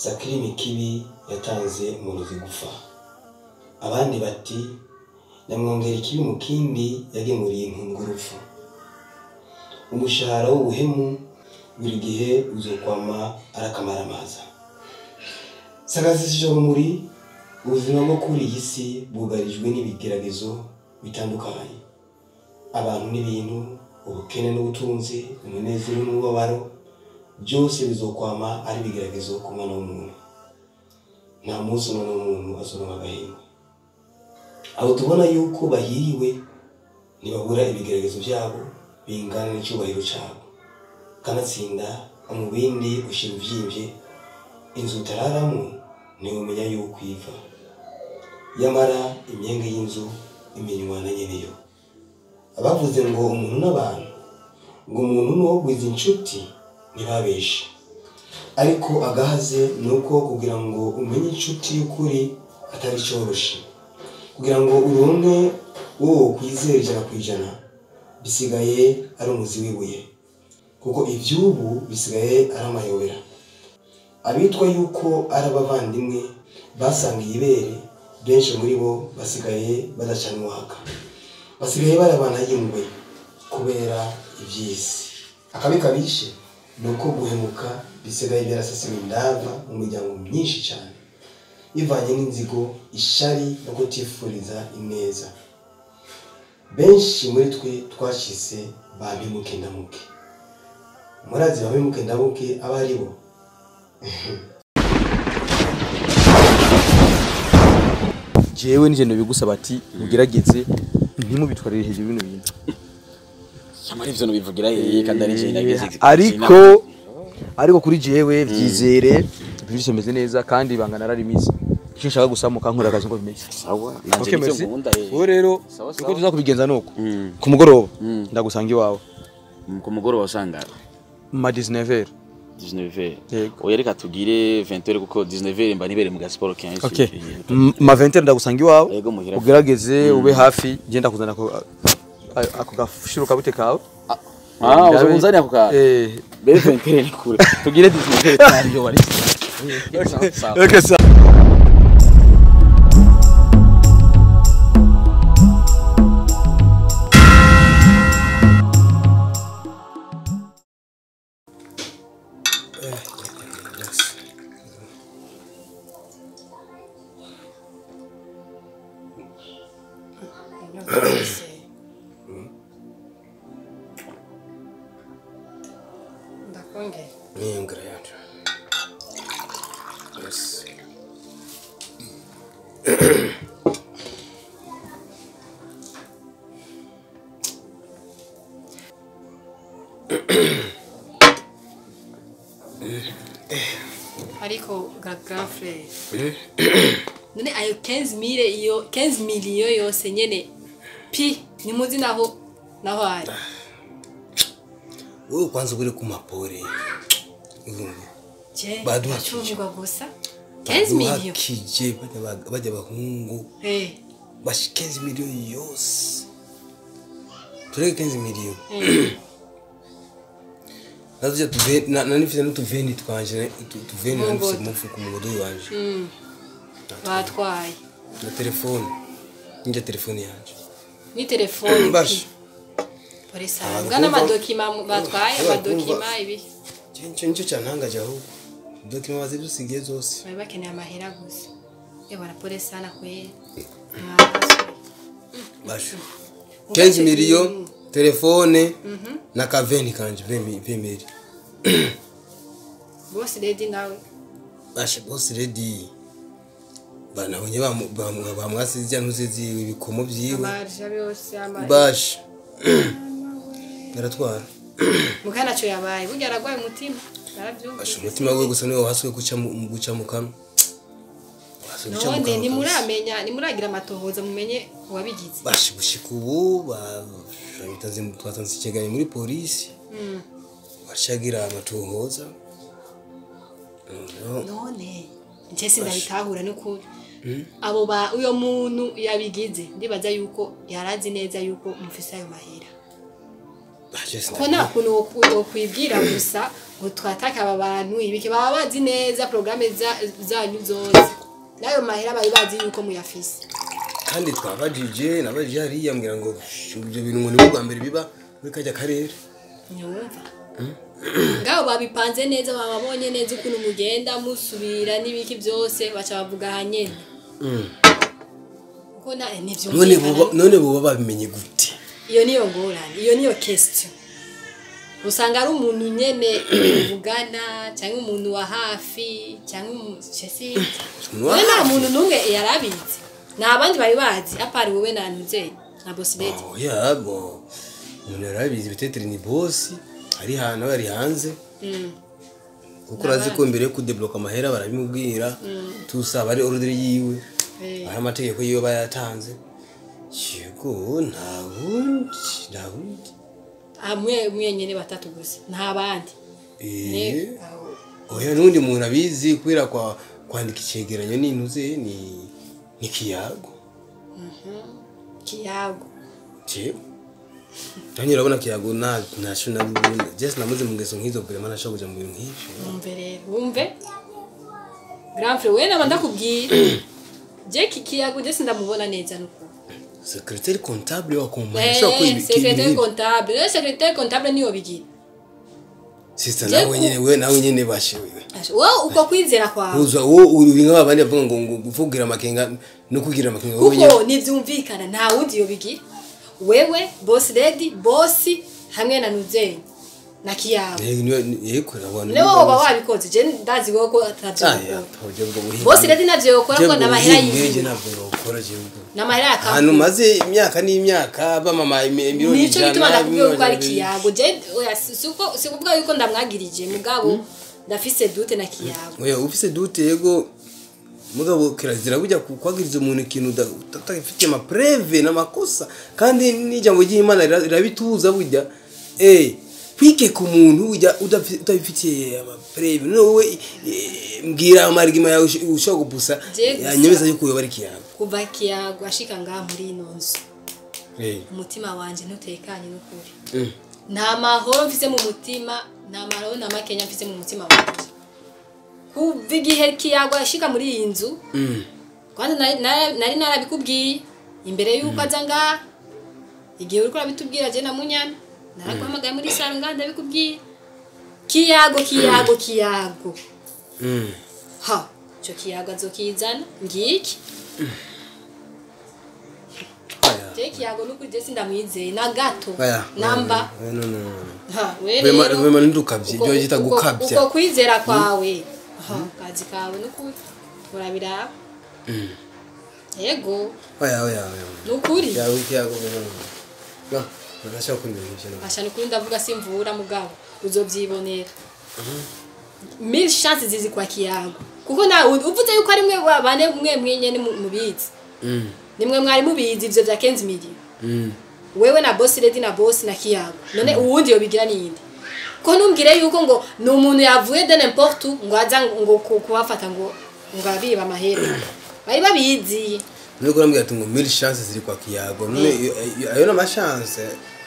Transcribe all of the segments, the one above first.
Sakirimi kibi yatanze umurozi gufa. Abandi bati nyamwongera ikibi mu kindi yagemuriye impungurupfu. Umushahara w'ubuhemu buri gihe uzokwama arakamaramaza. Sagazisho muri ubuzima bwo kuri iyi si bwugarijwe n'ibigeragezo bitandukanye. Abantu n'ibintu, ubukene n'ubutunzi, umunezero n'ububabaro, byose bizokwama ari bigeragezo ku mwana w'umuntu. Nta munsi umwana w'umuntu azoronka agahenge. Abo tubona yuko bahiriwe ntibabura ibigeragezo byabo bingana n'icyubahiro cyabo. Kanatsinda umubindi ushira uvyimvye, inzu utararamo ntiwumenya yuko iva. Yamara imyenge y'inzu imenywa na nyeneyo. Abavuze ngo umuntu n'abantu, ngo umuntu n'uwo gwiza inshuti ntibabeshe. Ariko agahaze nuko kugira ngo umenye inshuti y'ukuri atari cyoroshe. Kugira ngo uronke uwo kwizera 100% bisigaye ari umuzi w'ibuye. Kuko ivyubu bisigaye ari amayobera. Abitwa yuko ari abavandimwe basangiye ibere, benshi muri bo basigaye badacanwaka. Basigaye barabana y'ingwe kubera ivyisi. Akabi kabishe nuko guhemuka bisigaye byarasasiwe indava mu miryango myinshi cyane. Ivanye n'inzigo, ishari no kutifuriza ineza. Benshi muri twe twashise babimuke ndamuke. Murazi babimuke ndamuke abari bo. Jewe nije bigusaba ati mugerageze ntimubitwarire hejuru bino bintu. Yamara ivyo bivugira hehe kandi ari je nageze. Ariko kuri jewe vyizere birisomeze neza kandi bangana ararimize. Cyo nshaka gusamuka nkora akazi ngo bimeze. Sawa. Nanje nivyo ngunda he. Wo rero uko tuzakubigenza nuko. Ku mugoroba ndagusanga iwawe. Ku mugoroba usangara. Ma 19h. 19h. Oya reka tugire 20h kuko 19h mba nibere mu gasport 15. Okay. Ma 20h ndagusanga iwawe. Ugerageze ube hafi genda kuzana ako gashiruka bute kawe. Uzunzani ako ka. Bere 20h ni kure. Tugire 19h kandi yo bari. Okay, so Yes. Ariko grand frère. None ayo 15 millions yose nyene pi ni muzi naho ari. Wewe kwanza uri ku mapore. Baduhakirwa gusa 15 millions. Kije bajya bahungu. Bashi 15 millions yose. Tureke 15 millions. Nazo tuve nanifite n'utuveni twanje tuveni nanifite mufuko mu mudoyi wanje. Batwaye na telefone. Njye telefone yanje. Ni telefone. Bashi. Polisa ngana amadokima batwaye amadokima ibi. Cyo cyantangaje aho. Dokima bazi dusigiye zose. Bari bakeneye amahera gusa. Bana polisa na kweli. Bashi. 15 millions telefone na kaveni kanje vemeri. Boss ready nawe. Bashi boss ready. Bana honye bamwasize ntuzizi ibikomo byiwe. Amarja byose amari. Bashi. Naratwara. Mukana cyo yabaye burya aragwaye umutima. Narabyumva. Bashi umutima we gusa niwe waswe guca mu kanwa. None nimuragira amatohoza mumenye wabigize. Bashi gushika ubu bitaze twatanze ikiganye muri polisi. Bashagira amatohoza. None nje sindabitahura n'ukuri. Abo ba uyo muntu yabigize ndibaza yuko yarazi neza yuko mufise ayo mahera. ko nta kuntu wokwibwira gusa ngo twatake aba bantu ibiki baba bazi neza programme zanyu zose nayo mahera bari bazi yuko muyafise kandi twabajije nabajije hariya mbwira ngo ibyo bintu ngo ni bwa mbere biba muri kajya karere nyumva ngaho babipanze neza bababonye neza ukuntu mugenda musubira n'ibiki byose baca bavuga hanyene ko na nivyo none bo babimenye gute iyo niyo ngorane iyo niyo question usanga ari umuntu nyene uvugana cyangwa umuntu wa hafi cyangwa chesi nta muntu numwe yarabizi nta bandi bari bazi apari wowe na Nuzeye na boss lady yabo umuntu yarabizi bitetere ni boss ari hano ari hanze kuko urazi ko mbere yo kudebloka amahera barabimubwira tusaba ari order yiwe ari amategeko yiwe bayatanze yego ntabundi amwe nyene batatu gusa nta bandi oya nundi muntu abizi kwira kwandika icegeranyo n'intuze ni Kiyago Kiyago Tanyi urabona Kiyago ntasho nabibona just namuze mu ngeso nk'izo vraiment nashaka kuja mu bintu nk'ivyo wumve grand frère we nabanda kubwira je Kiyago je ndamubona neza nuko secrétaire comptable wa kumanisha ko ibi secrétaire comptable niyo bigira sister nawe nyene bashiwe wowe uko kwizera kwawe uza uri nk'abandi bavuga ngo guvugira amakenga no kugira amakenga kuko nivyumvikana nta wundi yo bigira wewe boss lady boss hamwe na Nuzeye na Kiyago yego nabona lewo baba wabikoze je ndazi ko atavyo boss lady navyo yokora ko namahera yiwe namahera akavuga hano maze imyaka n'imyaka bamama miliyoni nico gituma ndakubwiye ko ari Kiyago je sikuvuga yuko ndamwagirije mugabo ndafise dute na Kiyago oya ufise dute yego mugabo kirazira bujya kwagiriza umuntu ikintu utafite ama preve n'amakosa kandi n'ijambo ry'Imana irabituza bujya kwike ku muntu ujya udafitiye ama preve nowe mbwira amarigima yawe ushaka gupusa yanyemeza yuko yoba ari Kiyago kuva Kiyago ashika ngaha muri inonzo umutima wanje ntutekanye n'ukuri nta mahoro mfise mu mutima nta mahoro na makenya mfise mu mutima wanje kuva igihe Kiyago ashika muri iyi nzu kandi nari narabikubwiye imbere yuko aza ngaha igihe uriko urabitubwira je na Munyana narakwamagaye muri saro ngaha ndabikubwiye Kiyago ha cyo Kiyago azokizana ngiki Kiyago nuko je sindamwizeye na gato namba ha wewe ndukabye byo gita gukabya uko kwizera kwawe kazi kawe nuko urabira yego oya nukuri yawe Kiyago no ndashaka kumbira ashani kuri ndavuga simvura mugabo uzobyibonera mille chances zizi kwa Kiyago kuko na uvuze yuko ari mwe bane mwenyene mubizi nimwe mwari mubizi ivyo bya 15 million wewe na boss lady na boss na Kiyago none uwundi yo bigira ninde ko numbwire yuko ngo ni umuntu yavuye de n'importe ngo aza ngo kubafata ngo abiba amahera bari babizi nuko urambwira ati ngo mille chances ziri kwa Kiyago none ayo na ma chance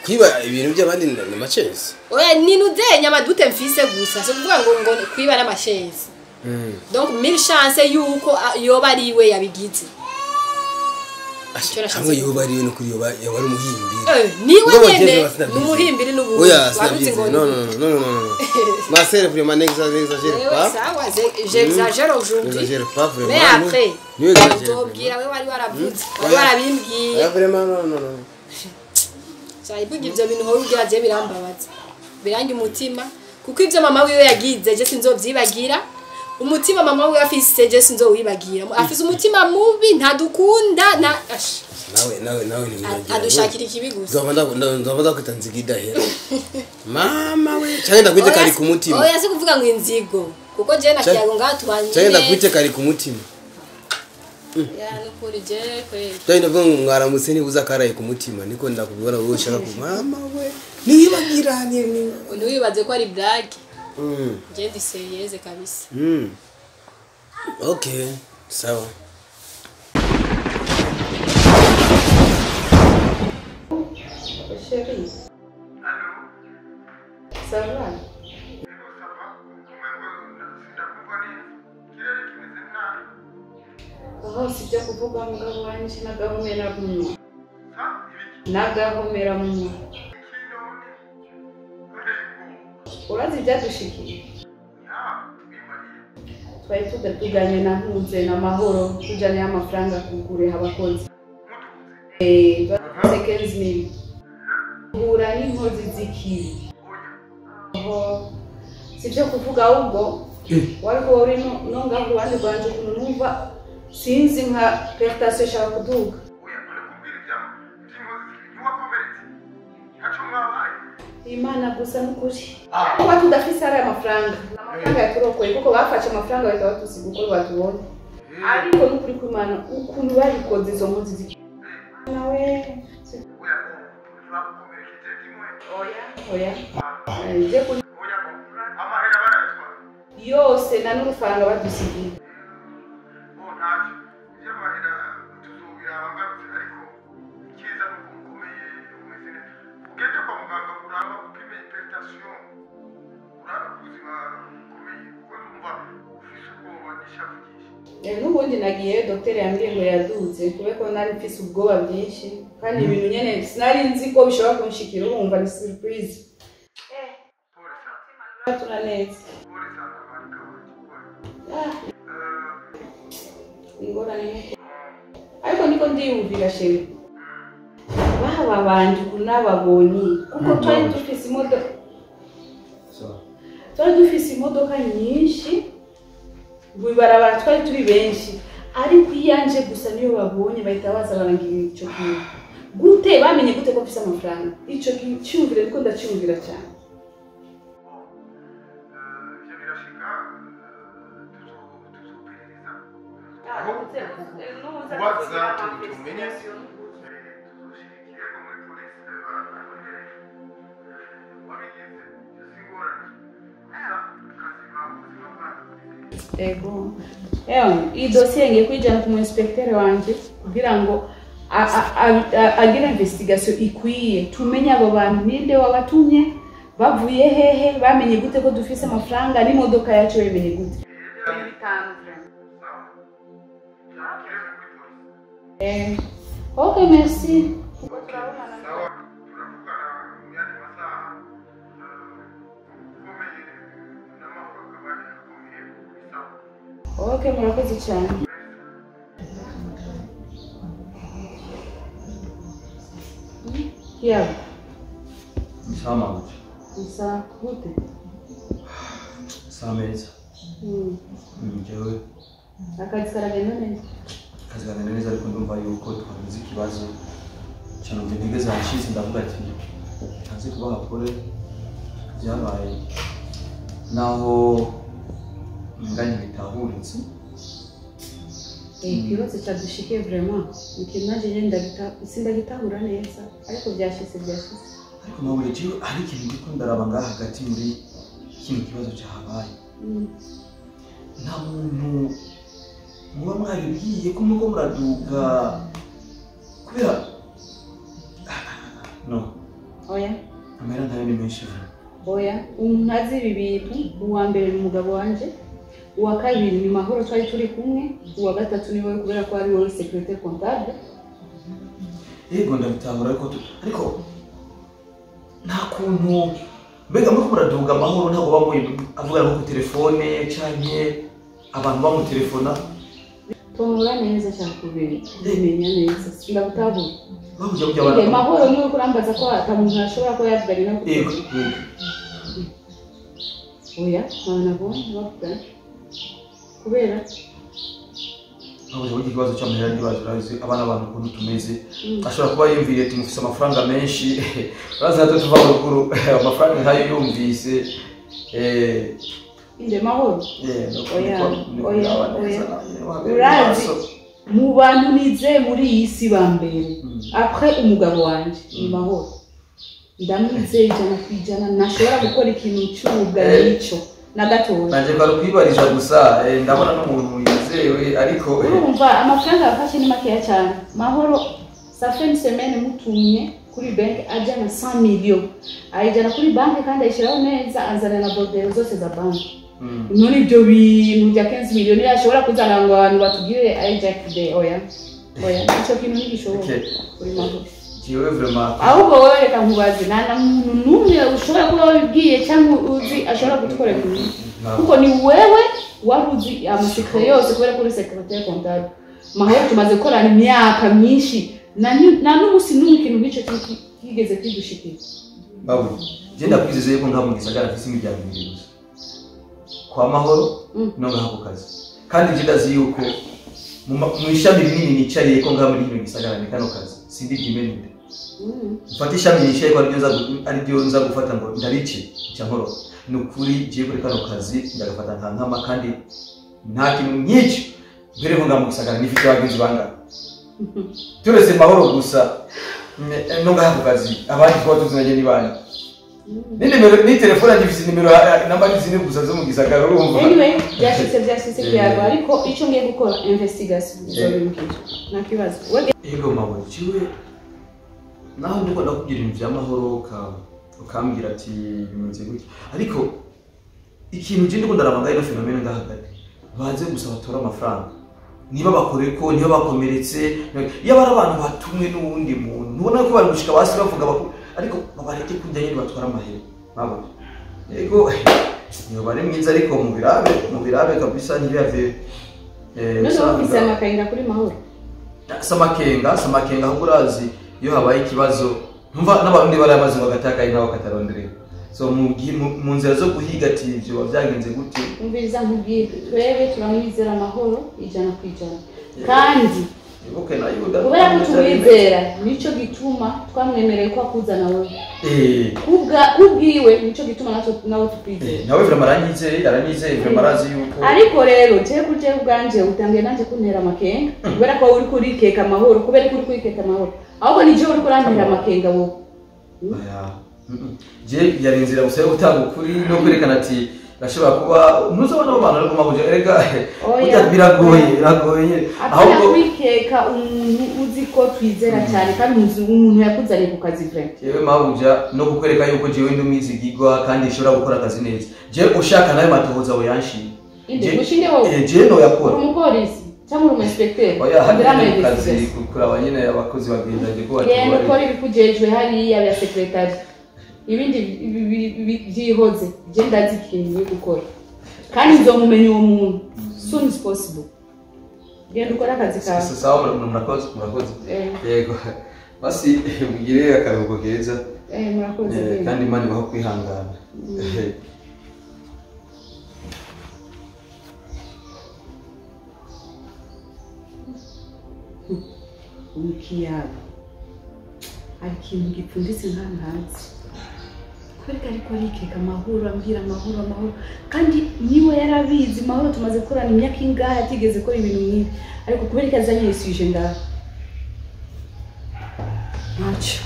kwiba ibintu by'abandi na ma chance oya ni Nuzeye amadute mfise gusa so kuvuga ngo kwiba na ma chance donc mille chances yuko yoba ari we yabigize hamwe yoba ari no kuri yoba ari umuhimbiri niwe nyene n'umuhimbiri n'ubu waruzi ngo no ma sœur vraiment n'exagère pas j'exagère aujourd'hui mais après tubwira we wari waravuze wari warabimbwiye vraiment non sai bugi ivyo bintu ho ugira je birambabaza birangi umutima kuko ivyo mama wiwe yagize je sinzovyibagira umutima mama wiwe afise je sinzowibagira afise umutima mubi ntadukunda na nawe ni adushakira ikibigusa nzobanda kwitanzigida hera mama we cyane ndakwite kari ku mutima oya se kuvuga ngo inzigo kuko je na Kiyago ngatubanje cyane ndakwite kari ku mutima ya nukuri je kweli cyane ndavuga ngo mwaramutse ni buza karaye ku mutima niko ndakubwira wowe ushaka ku mama we nibagira ni wibaze ko ari black je ndi serieze kabisa okay sawa Chérie. Allô? Ça va? Oh, sijya kuvuga mugabo wanje nagahomera munwa. Nagahomera munwa. Urazi ibyadushikiye? Twari tudatuganye na Ntunze na Mahoro tujanye amafaranga kugure abakozi. Bakoze 15,000. Uhura n'inkozi z'ikibi. Sibyo kuvuga ahubwo wariko uri no ngaho bandi banje ukuntu numva sinzi nka pertation shaka kuduga. Imana gusa n'ukuri. Kuba tudafise ari amafaranga. Amafaranga yaturokoye kuko bafashe amafaranga bahita batusiga uko batubona. Ariko n'ukuri ku Imana ukuntu barikoze izo nkozi z'ikibi. Nawe oya. Je kuri amahera baratwa. Yose na n'urufaranga badusigiye. N'ubundi nagiye docteur yambwiye ngo yaduze kubeko nari mfise ubwoba bwinshi kandi ibintu nyene sinari nzi ko bishobora kunshikira urumva ni surprise. Turaneze. Ingorane. Ariko niko ndiyumvira sheri. Baba bandi kunababonye kuko twari dufise imodoka. Twari dufise imodoka nyinshi. Wibarabara twari turi benshi. Ariko iyanje gusa niyo babonye bahita baza barangira ico kintu. Gute bamenye gute ko mfise amafaranga? Ico cyumvire niko ndacyumvira cyane. Ego. Iyi dossier ngiye kwijana ku inspecteur wanje kugira ngo agire investigation ikwiye tumenye abo bantu ninde wabatumye bavuye hehe bamenye gute ko dufise amafaranga n'imodoka yacu yemenye gute. Okay, merci. Okay, murakoze cyane. Yeah. Sama. Isa gute? Sameza. Njyewe. Akazi karagenda neza. Akazi karagenda neza ariko ndumva yuko twagize ikibazo cyane ngo ntigeze nshize ndavuga ati ntazi kuba hakore byabaye naho ngani bitahuritse. Ikibazo cyadushikiye vraiment ikintu naje ngenda sindagitahura neza ariko byashise ariko nawe rero ari ikintu ndiko ndaraba ngaha hagati muri kino kibazo cyahabaye. Nta muntu muba mwabibwiye ko mugo muraduga kubera no oya amera ntayo ni menshi oya ntazi ibi bintu uwa mbere umugabo wanje uwa kabiri ni Mahoro twari turi kumwe uwa gatatu ni wowe kubera ko ari wowe secrétaire comptable. Yego ndabitahura ariko nta kuntu mbega muri muraduga Mahoro ntabwo bamuye avuga no ku telefone cyane abantu bamutelefona tonura neza cyane kubimenya neza sindabutahura bavuga byo abantu Mahoro niwe kurambaza ko atamuntu ashobora ko yavuganye no yego oya nabonye bavuga kubera ntabwo ikibazo cy'amahera ntibazirazi abana abantu ukuntu tumeze ashobora kuba yumviye ati mufise amafaranga menshi baza hata tuva mu ruguru amafaranga ntayo yumvise inde Mahoro oya urazi mu bantu nize muri iyi si bambere après umugabo wanje ni Mahoro ndamwizeye ijana kwijana nashobora gukora ikintu cy'ubwa nico na gatoya nanje bari kwibarija gusa ndabona n'umuntu yizewe ariko urumva amafaranga afashe ni makeya cyane Mahoro ça fait une semaine mutumye kuri banki ajyana 100 millions ayijyana kuri banki kandi ayishyiraho neza azana na bordero zose za banki none ibyo bintu bya 15 millions yashobora kuzana ngo abantu batugire hijack de oya icyo kintu ntigishoboka kuri Mahoro jewe vraiment ahubwo wowe reka nkubaze nta muntu n'umwe ushobora kuba wabibwiye cyangwa uzi ashobora gutwara ibintu kuko ni wewe waruzi amasekre yose kubera kuri secrétaire comptable Mahoro tumaze gukorana imyaka myinshi na n'umunsi n'umwe nk'icyo kigeze kidushikira babu je ndakwizeye ko nka mu gisagara afise imiryango ibiri gusa kwa Mahoro no ngaho kazi kandi je ndazi yuko mu ishami rinini nicariye ko ngaho muri kino gisagara ni kano kazi sindi byimenye mfata ishami nishaye ko ari byo nza gufata ngo ndarice cyangwa nukuri je kuri kano kazi ndagafata nkama kandi nta kintu nyinshi mbere ngo ngaho mu gisagara nifite abagenzi banga turese Mahoro gusa no ngaho kazi abandi kwa tuzanye ni bandi ni telefone ndifise nimero namba zine gusa zo mu gisagara urumva anyway byashitse byarwa ariko icyo ngiye gukora investigation bizobimukije nta kibazo ego Mahoro ciwe naho ndiko ndakubwira ibintu bya Mahoro ukambwira ati bimenze gutya ariko ikintu je ndiko ndaramanga ino fenomene ndahagati baze gusa batora amafaranga niba bakore ko niba bakomeretse yaba ari abantu batumwe n'uwundi muntu nubona ko bari gushika basi bavuga ariko babareke kujya nyine batwara amahera mabona ego niyo bari mwiza ariko mu birabe kabisa ntibiyave no ofisi amakenga kuri Mahoro samakenga ahubwo urazi iyo habaye ikibazo numva n'abarundi baramaze bagataka ari nabo katarondere so mu nzira zo guhiga ati ibyo byagenze gute umviriza nkubwire twebe turamwizera Mahoro ijana kwijana kandi okay na yuda kubera ko tumwizera nico gituma twamwemereye ko akuzana wewe kubwiwe nico gituma nawe tukwizera nawe vraiment aranyizeye vraiment arazi yuko ariko rero je kuje ubwanje utangiye nanje kuntera amakenga kubera ko uri kurikeka Mahoro kubera ko uri kurikeka Mahoro ahubwo ni je uri kurantera amakenga wowe je yarinzira gusa gutanga ukuri no kwerekana ati gashobora kuba ntuzobona abantu ariko mabuja erega burya biragoye ahubwo kwikeka umuntu uzi ko twizera cyane kandi umuntu yakuzanye ku kazi vraiment yewe mabuja no kukwereka yuko jewe ndi umwizigirwa kandi ishobora gukora akazi neza je ushaka nayo matohoza we yanshimye inde gushinde wowe je no yakora umupolisi cyangwa umu-inspecteur oya hari kazi kukura abanyene abakozi bagenda je ko yego kora ibikujejwe hariya ya secretary ibindi byihoze je ndazi ikintu gukora kandi nzomumenya uwo muntu soon as possible genda ukora akazi kawe sawa murakoze yego basi mugire akaruhuko keza murakoze kandi Imana ibaho kwihangana umukiyabo hari ikintu gipfunditse nkantazi kwereka ariko arikeka Mahoro ambwira Mahoro kandi niwe yarabizi Mahoro tumaze gukorana imyaka ingahe atigeze ko ibintu nk'ibi ariko kubereka azanye yisuje ngaho ntacyo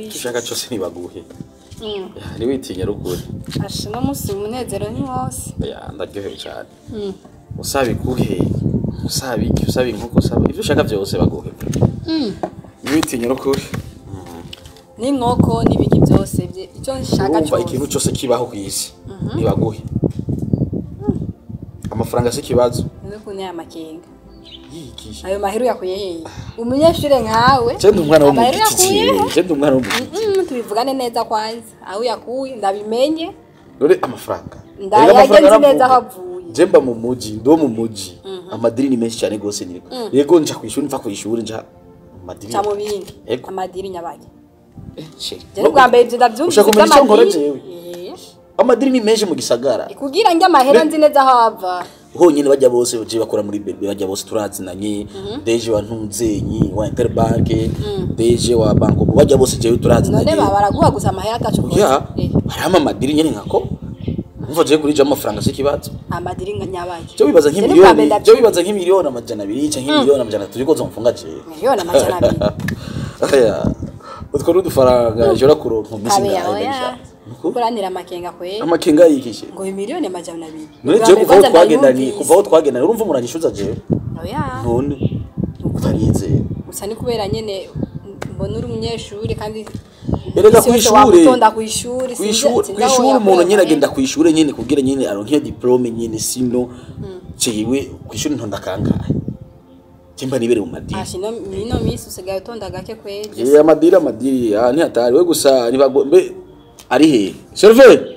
ushaka cyose nibaguhe ni witinya ruguri ashe no musi umunezero ni wose ndaryohewe cyane usaba ikuhe usaba iki usaba inkoko usaba ibyo ushaka byose baguhe witinya ruguri n'inkoko n'ibiki byose icyo nshaka cyose ikintu cyose kibaho ku isi nibaguhe amafaranga si kibazo nuko ne amakenga ayo mahero yakuye hehe umunyeshure nkawe je ndumwana wo mu giti tubivugane neza kwanza aho yakuye ndabimenye dore amafaranga ndayagenze neza havuye je mba mu muji ndo mu muji amadiri ni menshi cyane gose niriko yego nja kwishuri mva kwishuri nja amadiri cyamo bindi amadiri nyabaje sheri je rwambaye ibyo ndabyumvise amadiri amadiri ni menshi mu gisagara kugira njya amahera nzi neza hava honyine bajya bose baje bakora muri berbe bajya bose turazinanye deje wa ntunzenyi wa Interbank deje wa banko bajya bose je turazinanye none baraguha gusa amahera atacu ya harama amadiri nyene nkako umva je kuri je amafaranga sikibazo amadiri nyabaje cyo bibaza nk'imiliyoni amajana 2 cyangwa nk'imiliyoni amajana 3 ko zomfunga je miliyoni amajana 2 aya utwo rudufaranga jora kuronka misi ngahe kuranira amakenga kwe amakenga yikishe ngo miliyoni amajana 2 none je kuva twagendani urumva muranyishuza je oya none utanyizeye gusa ni kubera nyene mbona uri umunyeshuri kandi erega isi yose wagutonda kw'ishuri kw'ishuri umuntu nyene agenda kw'ishuri nyene kugira nyene aronke diplome nyene sino ciwe kw'ishuri ntonda kangahe Chimba nibere mu madini. Ashino mino misi usigaye utonda gake kweje. Amadiri ni hatari we gusa nibagombe ari he. Serve